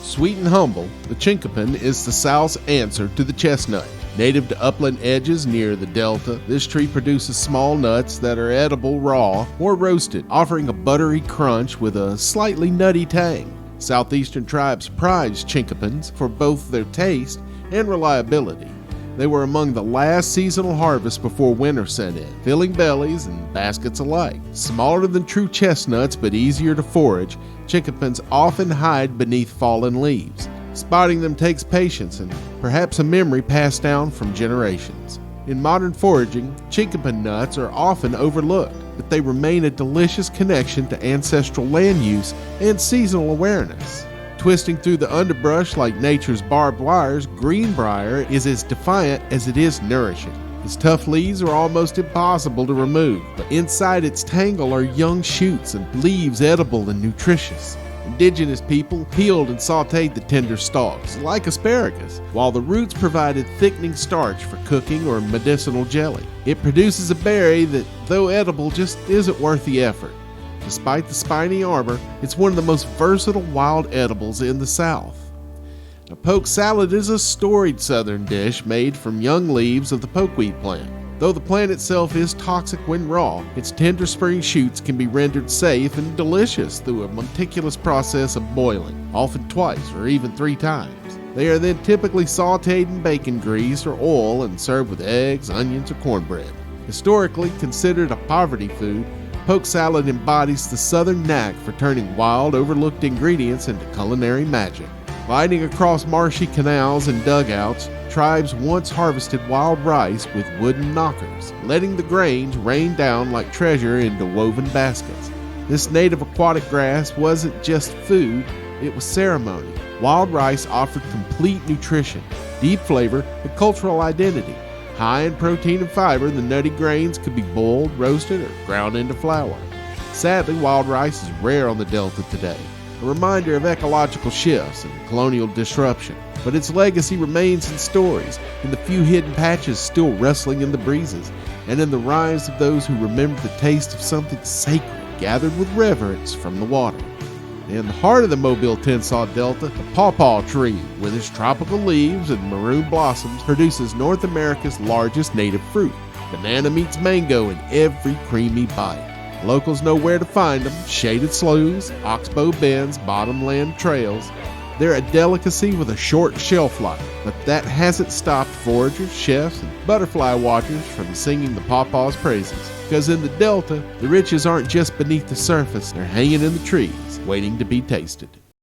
Sweet and humble, the Chinquapin is the South's answer to the chestnut. Native to upland edges near the Delta, this tree produces small nuts that are edible raw or roasted, offering a buttery crunch with a slightly nutty tang. Southeastern tribes prize Chinquapins for both their taste and reliability. They were among the last seasonal harvests before winter set in, filling bellies and baskets alike. Smaller than true chestnuts but easier to forage, Chinquapins often hide beneath fallen leaves. Spotting them takes patience and perhaps a memory passed down from generations. In modern foraging, Chinquapin nuts are often overlooked, but they remain a delicious connection to ancestral land use and seasonal awareness. Twisting through the underbrush like nature's barbed wires, Greenbrier is as defiant as it is nourishing. Its tough leaves are almost impossible to remove, but inside its tangle are young shoots and leaves edible and nutritious. Indigenous people peeled and sauteed the tender stalks, like asparagus, while the roots provided thickening starch for cooking or medicinal jelly. It produces a berry that, though edible, just isn't worth the effort. Despite the spiny armor, it's one of the most versatile wild edibles in the South. A poke salad is a storied southern dish made from young leaves of the pokeweed plant. Though the plant itself is toxic when raw, its tender spring shoots can be rendered safe and delicious through a meticulous process of boiling, often twice or even 3 times. They are then typically sauteed in bacon grease or oil and served with eggs, onions, or cornbread. Historically considered a poverty food, poke salad embodies the southern knack for turning wild, overlooked ingredients into culinary magic. Gliding across marshy canals and dugouts, tribes once harvested wild rice with wooden knockers, letting the grains rain down like treasure into woven baskets. This native aquatic grass wasn't just food, it was ceremony. Wild rice offered complete nutrition, deep flavor, and cultural identity. High in protein and fiber, the nutty grains could be boiled, roasted, or ground into flour. Sadly, wild rice is rare on the Delta today, a reminder of ecological shifts and colonial disruption. But its legacy remains in stories, in the few hidden patches still rustling in the breezes, and in the rhymes of those who remember the taste of something sacred gathered with reverence from the water. In the heart of the Mobile Tensaw Delta, the pawpaw tree, with its tropical leaves and maroon blossoms, produces North America's largest native fruit. Banana meets mango in every creamy bite. Locals know where to find them: shaded sloughs, oxbow bends, bottomland trails. They're a delicacy with a short shelf life, but that hasn't stopped foragers, chefs, and butterfly watchers from singing the pawpaw's praises. Because in the Delta, the riches aren't just beneath the surface, they're hanging in the trees, waiting to be tasted.